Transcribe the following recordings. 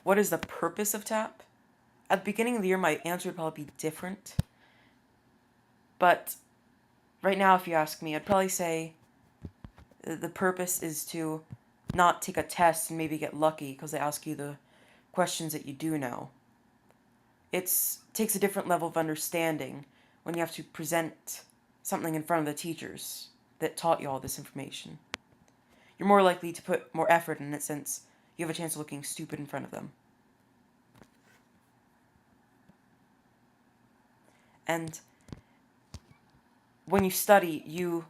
What is the purpose of TAP? At the beginning of the year, my answer would probably be different. But right now, if you ask me, I'd probably say the purpose is to not take a test and maybe get lucky because they ask you the questions that you do know. It takes a different level of understanding when you have to present something in front of the teachers that taught you all this information. You're more likely to put more effort in it since you have a chance of looking stupid in front of them. And when you study, you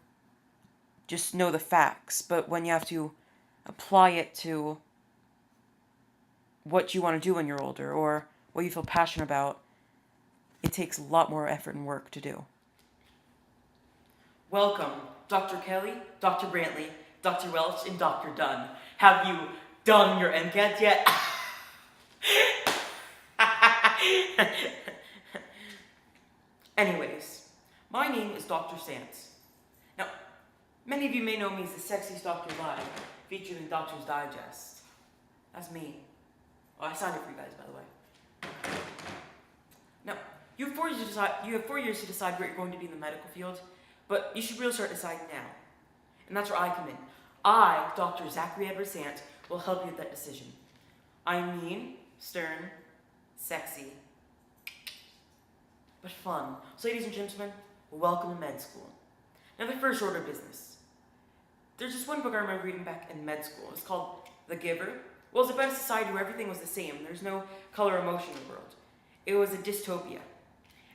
just know the facts, but when you have to apply it to what you want to do when you're older or what you feel passionate about, it takes a lot more effort and work to do. Welcome, Dr. Kelly, Dr. Brantley, Dr. Welch, and Dr. Dunn. Have you done your MCAT yet? Anyways, my name is Dr. Sands. Now, many of you may know me as the sexiest Doctor Alive, featured in Doctor's Digest. That's me. Oh, I signed it for you guys, by the way. Now, you have 4 years to decide where you're going to be in the medical field, but you should really start deciding now. And that's where I come in. I, Dr. Zachary Edward Sant, will help you with that decision. I'm mean, stern, sexy, but fun. So, ladies and gentlemen, welcome to med school. Now, the first order of business. There's just one book I remember reading back in med school. It's called The Giver. Well, it's about a society where everything was the same. There's no color or emotion in the world. It was a dystopia.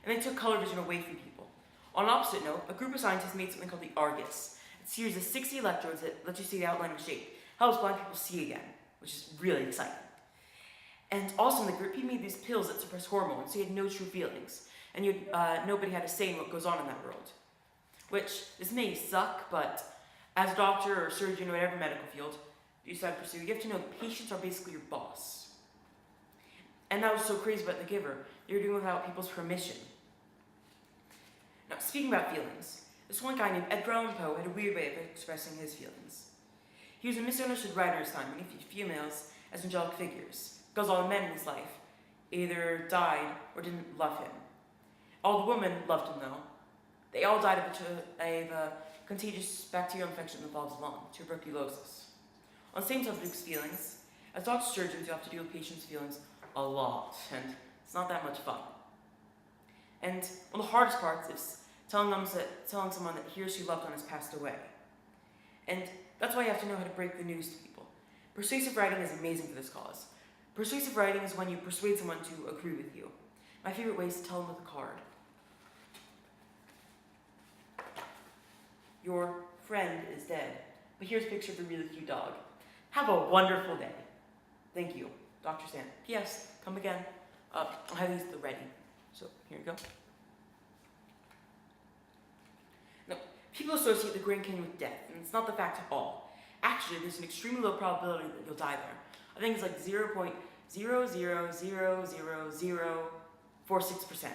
And they took color vision away from people. On an opposite note, a group of scientists made something called the Argus. It's a series of 60 electrodes that let you see the outline of shape. Helps blind people see again, which is really exciting. And also in the group, he made these pills that suppress hormones, so you had no true feelings. And nobody had a say in what goes on in that world. Which, this may suck, but as a doctor or surgeon or whatever medical field you decide to pursue, you have to know patients are basically your boss. And that was so crazy about The Giver. They were doing it without people's permission. Now, speaking about feelings, this one guy named Edgar Allan Poe had a weird way of expressing his feelings. He was a misunderstood writer in his time, and he viewed females as angelic figures, because all the men in his life either died or didn't love him. All the women loved him, though. They all died of a contagious bacterial infection that involves lung, tuberculosis. On the same subject as feelings, as doctors and surgeons, you have to deal with patients' feelings a lot, and it's not that much fun. And one of the hardest parts is telling someone that he or she loved one has passed away. And that's why you have to know how to break the news to people. Persuasive writing is amazing for this cause. Persuasive writing is when you persuade someone to agree with you. My favorite way is to tell them with a card. Your friend is dead, but here's a picture of a really cute dog. Have a wonderful day. Thank you, Dr. Stan. P.S. Come again. I'll have these at the ready. So, here you go. Now, people associate the Grand Canyon with death, and it's not the fact at all. Actually, there's an extremely low probability that you'll die there. I think it's like 0.0000046%,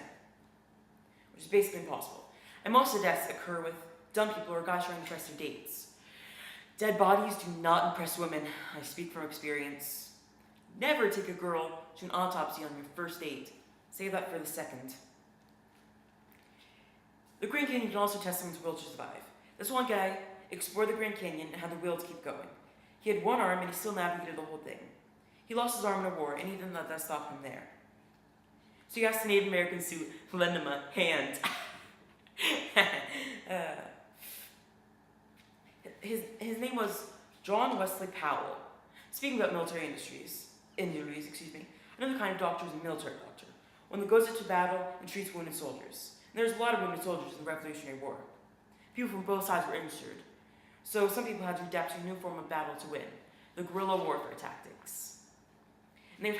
which is basically impossible. And most of the deaths occur with dumb people or guys trying to impress their dates. Dead bodies do not impress women. I speak from experience. Never take a girl to an autopsy on your first date. Save that for the second. The Grand Canyon can also test someone's will to survive. This one guy explored the Grand Canyon and had the will to keep going. He had one arm and he still navigated the whole thing. He lost his arm in a war and he didn't let that stop him there. So he asked the Native Americans to lend him a hand. His name was John Wesley Powell. Speaking about injuries, another kind of doctor is a military doctor, one that goes into battle and treats wounded soldiers. And there's a lot of wounded soldiers in the Revolutionary War. People from both sides were injured, so some people had to adapt to a new form of battle to win, the guerrilla warfare tactics. And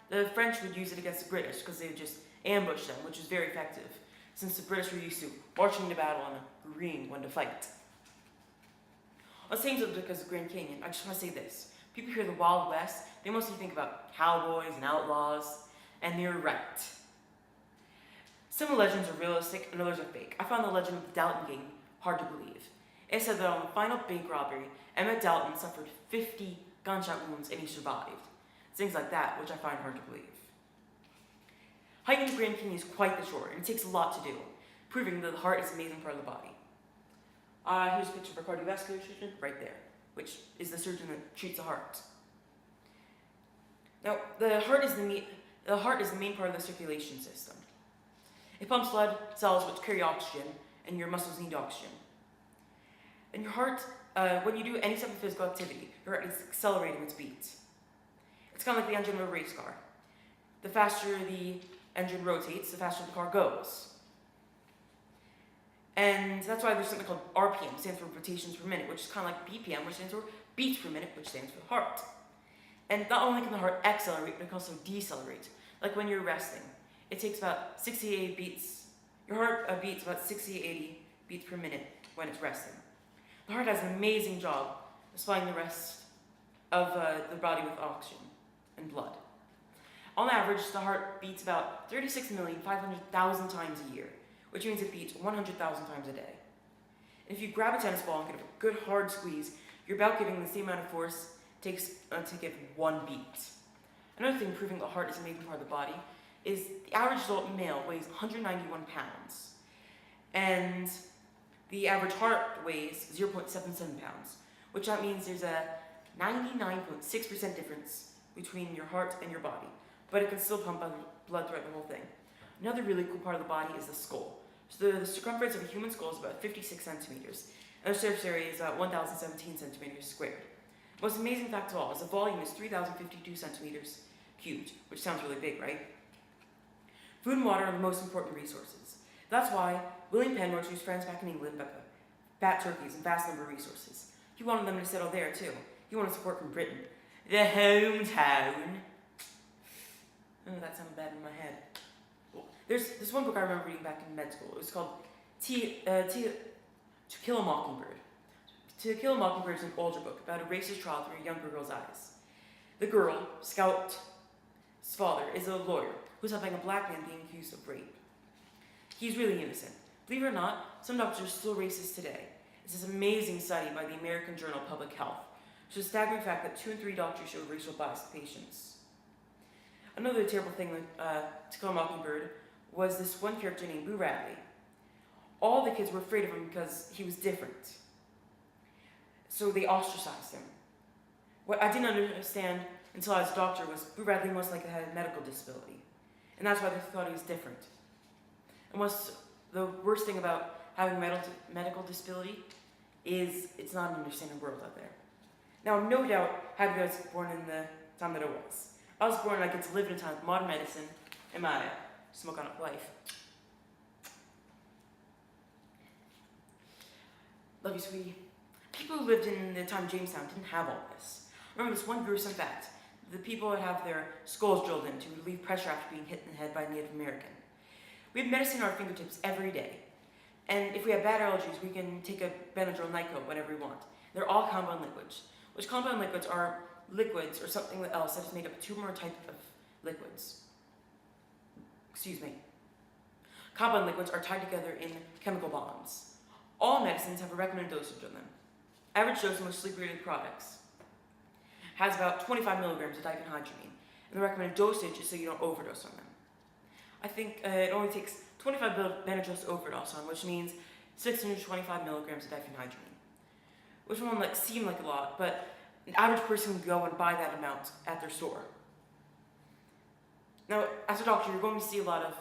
the French would use it against the British because they would just ambush them, which was very effective, since the British were used to marching into battle and agreeing when to fight. On the same subject as the Grand Canyon, I just want to say this. People hear the Wild West, they mostly think about cowboys and outlaws, and they're right. Some legends are realistic and others are fake. I found the legend of the Dalton Gang hard to believe. It said that on the final bank robbery, Emmett Dalton suffered 50 gunshot wounds and he survived. things like that, which I find hard to believe. Hiking the Grand Canyon is quite the chore, and it takes a lot to do, proving that the heart is an amazing part of the body. Here's a picture of a cardiovascular surgeon right there, which is the surgeon that treats the heart. Now, the heart is the main part of the circulation system. It pumps blood cells which carry oxygen, and your muscles need oxygen. And your heart, when you do any type of physical activity, your heart is accelerating its beats. It's kind of like the engine of a race car. The faster the engine rotates, the faster the car goes. And that's why there's something called RPM, stands for rotations per minute, which is kind of like BPM, which stands for beats per minute, which stands for the heart. And not only can the heart accelerate, but it can also decelerate. Like when you're resting, it takes about 68 beats. Your heart beats about 60 to 80 beats per minute when it's resting. The heart has an amazing job of supplying the rest of the body with oxygen and blood. On average, the heart beats about 36,500,000 times a year, which means it beats 100,000 times a day. And if you grab a tennis ball and give it a good hard squeeze, you're about giving the same amount of force it takes to give one beat. Another thing proving the heart is a major part of the body is the average adult male weighs 191 pounds, and the average heart weighs 0.77 pounds, which that means there's a 99.6% difference between your heart and your body, but it can still pump blood throughout the whole thing. Another really cool part of the body is the skull. So the circumference of a human skull is about 56 centimeters, and the surface area is about 1,017 centimeters squared. The most amazing fact of all is the volume is 3,052 centimeters cubed, which sounds really big, right? Food and water are the most important resources. That's why William Penn wrote to his friends back in England about fat turkeys and vast number of resources. He wanted them to settle there too. He wanted support from Britain, the hometown. Oh, that sounded bad in my head. There's this one book I remember reading back in med school. It was called To Kill a Mockingbird. To Kill a Mockingbird is an older book about a racist trial through a younger girl's eyes. The girl, Scout's father, is a lawyer who's helping a black man being accused of rape. He's really innocent. Believe it or not, some doctors are still racist today. It's this amazing study by the American Journal of Public Health, which is a staggering fact that 2 in 3 doctors show racial bias to patients. Another terrible thing with To Kill a Mockingbird was this one character named Boo Radley. All the kids were afraid of him because he was different. So they ostracized him. What I didn't understand until I was a doctor was Boo Radley most likely had a medical disability. And that's why they thought he was different. And what's the worst thing about having medical disability is it's not an understanding world out there. Now, no doubt, Happy I was born in the time that I was. I was born and I get to live in a time of modern medicine and my smoke on life. Love you, sweetie. People who lived in the time of Jamestown didn't have all this. Remember this one gruesome fact. The people would have their skulls drilled in to relieve pressure after being hit in the head by a Native American. We have medicine at our fingertips every day. And if we have bad allergies, we can take a Benadryl Nyquil whenever we want. They're all compound liquids, which compound liquids are liquids or something else that is made up of 2 more types of liquids. Compound liquids are tied together in chemical bonds. All medicines have a recommended dosage on them. Average dose of most sleep-related products has about 25 milligrams of diphenhydramine, and the recommended dosage is so you don't overdose on them. I think it only takes 25 Benadryls to overdose on, which means 625 milligrams of diphenhydramine, which won't seem like a lot, but an average person can go and buy that amount at their store. Now, as a doctor, you're going to see a lot of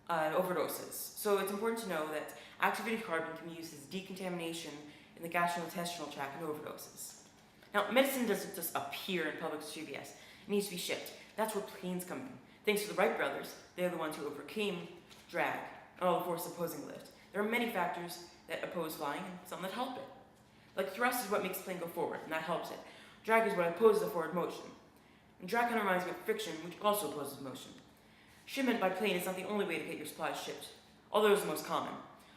overdoses, so it's important to know that activated carbon can be used as decontamination in the gastrointestinal tract in overdoses. Now, medicine doesn't just appear in Publix or CVS. It needs to be shipped. That's where planes come in. Thanks to the Wright brothers, they're the ones who overcame drag and all the forces opposing lift. There are many factors that oppose flying and some that help it. Like thrust is what makes a plane go forward, and that helps it. Drag is what opposes the forward motion. And drag kind of reminds me of friction, which also opposes motion. Shipment by plane is not the only way to get your supplies shipped, although it's the most common.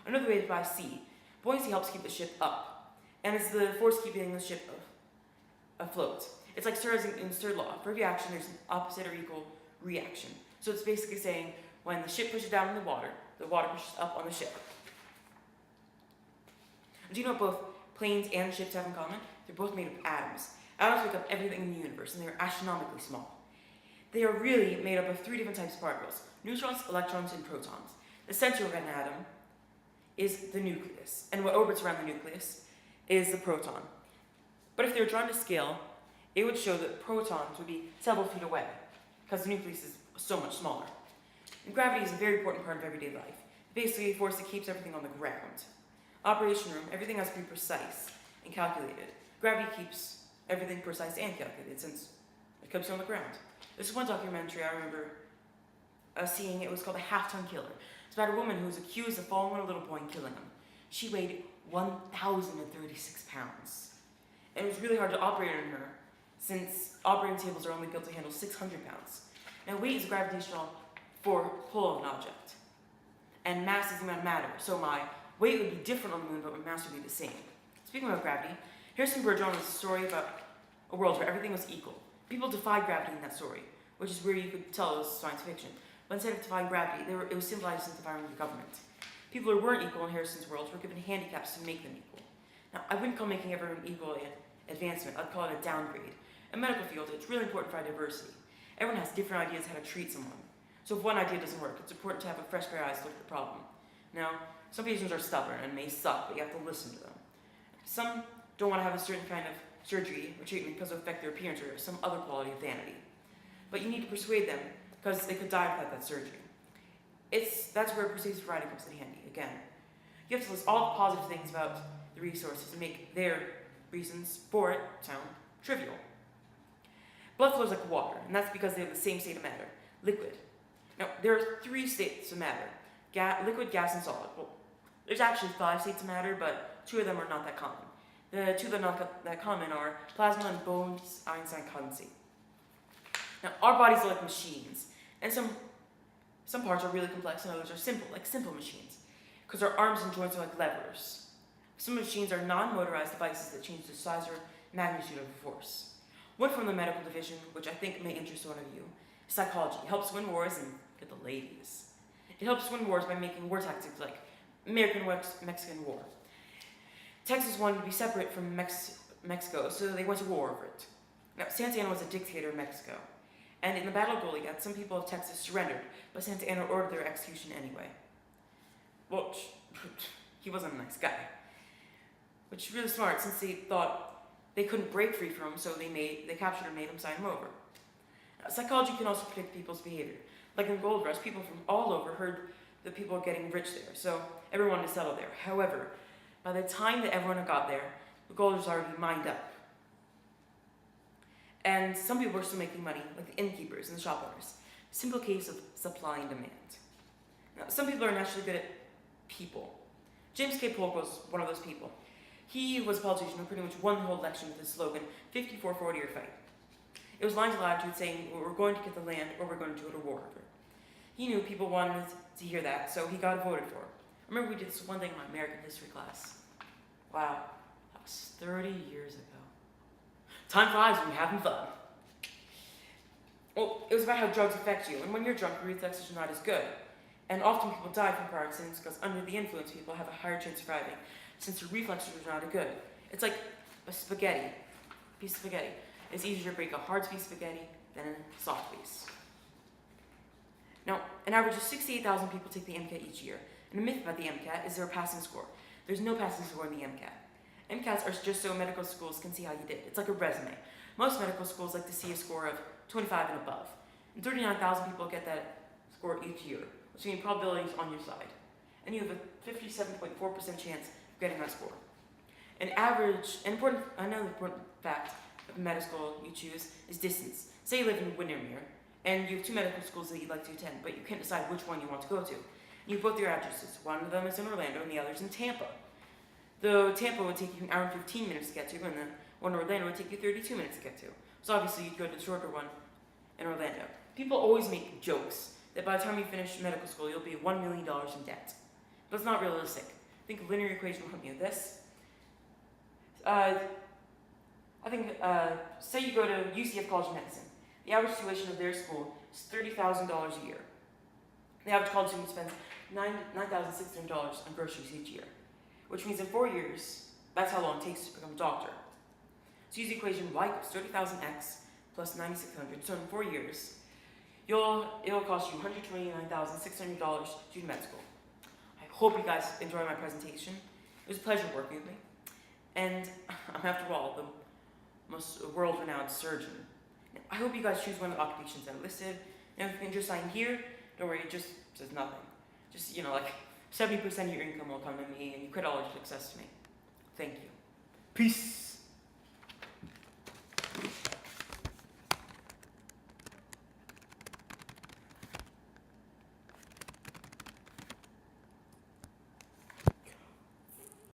Another way is by sea. Buoyancy helps keep the ship up, and it's the force keeping the ship afloat. It's like Stirr's in Stirred law. For every action, there's an opposite or equal reaction. So it's basically saying when the ship pushes down in the water pushes up on the ship. Do you know what both planes and ships have in common? They're both made of atoms. Atoms make up everything in the universe, and they are astronomically small. They are really made up of three different types of particles: neutrons, electrons, and protons. The center of an atom is the nucleus, and what orbits around the nucleus is the proton. But if they were drawn to scale, it would show that protons would be several feet away, because the nucleus is so much smaller. And gravity is a very important part of everyday life. Basically, a force that keeps everything on the ground. Operation room, everything has to be precise and calculated. Gravity keeps everything precise and calculated since it keeps it on the ground. There's one documentary I remember seeing. It was called The Half-Ton Killer. It's about a woman who was accused of following a little boy and killing him. She weighed 1,036 pounds. And it was really hard to operate on her since operating tables are only built to handle 600 pounds. Now, weight is gravitational for pull of an object. And mass is the amount of matter. So my weight would be different on the moon, but my mass would be the same. Speaking about gravity, Harrison Bergeron was a story about a world where everything was equal. People defied gravity in that story, which is where you could tell it was science fiction. But instead of defying gravity, it was symbolized as defying the government. People who weren't equal in Harrison's world were given handicaps to make them equal. Now, I wouldn't call making everyone equal an advancement. I'd call it a downgrade. In the medical field, it's really important for diversity. Everyone has different ideas how to treat someone. So if one idea doesn't work, it's important to have a fresh pair of eyes to look at the problem. Now, some patients are stubborn and may suck, but you have to listen to them. Some don't want to have a certain kind of surgery or treatment because it will affect their appearance or some other quality of vanity. But you need to persuade them because they could die without that surgery. That's where persuasive writing comes in handy, again. You have to list all the positive things about the resources and make their reasons for it sound trivial. Blood flows like water, and that's because they have the same state of matter, liquid. Now, there are three states of matter: liquid, gas, and solid. Well, there's actually 5 states of matter, but 2 of them are not that common. The 2 that are not that common are plasma and Bose-Einstein condensate. Now, our bodies are like machines, and some parts are really complex and others are simple, like simple machines, because our arms and joints are like levers. Some machines are non-motorized devices that change the size or magnitude of a force. One from the medical division, which I think may interest one of you, is psychology. It helps win wars and get the ladies. It helps win wars by making war tactics like American-Mexican War. Texas wanted to be separate from Mexico, so they went to war over it. Now, Santa Anna was a dictator in Mexico, and in the Battle of Goliad, some people of Texas surrendered, but Santa Anna ordered their execution anyway. Well, he wasn't a nice guy, which is really smart since they thought they couldn't break free from him, so they captured and made him sign him over. Now, psychology can also predict people's behavior. Like in Gold Rush, people from all over heard that people were getting rich there, so everyone wanted to settle there. However, by the time that everyone got there, the gold was already mined up. And some people were still making money, like the innkeepers and the shop owners. Simple case of supply and demand. Now, some people are naturally good at people. James K. Polk was one of those people. He was a politician who pretty much won the whole election with his slogan, 54-40 or fight. It was lines of latitude saying, we're going to get the land or we're going to go to war over it. He knew people wanted to hear that, so he got voted for. I remember we did this one thing in my American history class. Wow, that was 30 years ago. Time flies when you're having fun. Well, it was about how drugs affect you, and when you're drunk, your reflexes are not as good. And often people die from car accidents because under the influence, people have a higher chance of surviving, since your reflexes are not as good. It's like a piece of spaghetti. It's easier to break a hard piece of spaghetti than a soft piece. Now, an average of 68,000 people take the MCAT each year. And the myth about the MCAT is there a passing score. There's no passing score in the MCAT. MCATs are just so medical schools can see how you did. It's like a resume. Most medical schools like to see a score of 25 and above. And 39,000 people get that score each year, which means probability is on your side. And you have a 57.4% chance of getting that score. Another important fact of medical school you choose is distance. Say you live in Windermere, and you have 2 medical schools that you'd like to attend, but you can't decide which one you want to go to. You have both your addresses. One of them is in Orlando, and the other is in Tampa. The Tampa would take you an hour and 15 minutes to get to, and the one in Orlando would take you 32 minutes to get to. So obviously you'd go to the shorter one in Orlando. People always make jokes that by the time you finish medical school, you'll be $1 million in debt. But it's not realistic. Think of linear equation will help you with this. Say you go to UCF College of Medicine. The average tuition of their school is $30,000 a year. The average college student spends $9,600 on groceries each year, which means in 4 years, that's how long it takes to become a doctor. So use the equation y equals 30,000x plus 9,600. So in 4 years, it'll cost you $129,600 to do med school. I hope you guys enjoyed my presentation. It was a pleasure working with me. And I'm, after all, the most world-renowned surgeon. I hope you guys choose one of the occupations that are listed. And if you can just sign here, don't worry, it just says nothing. Just, like 70% of your income will come to me, and you credit all your success to me. Thank you. Peace.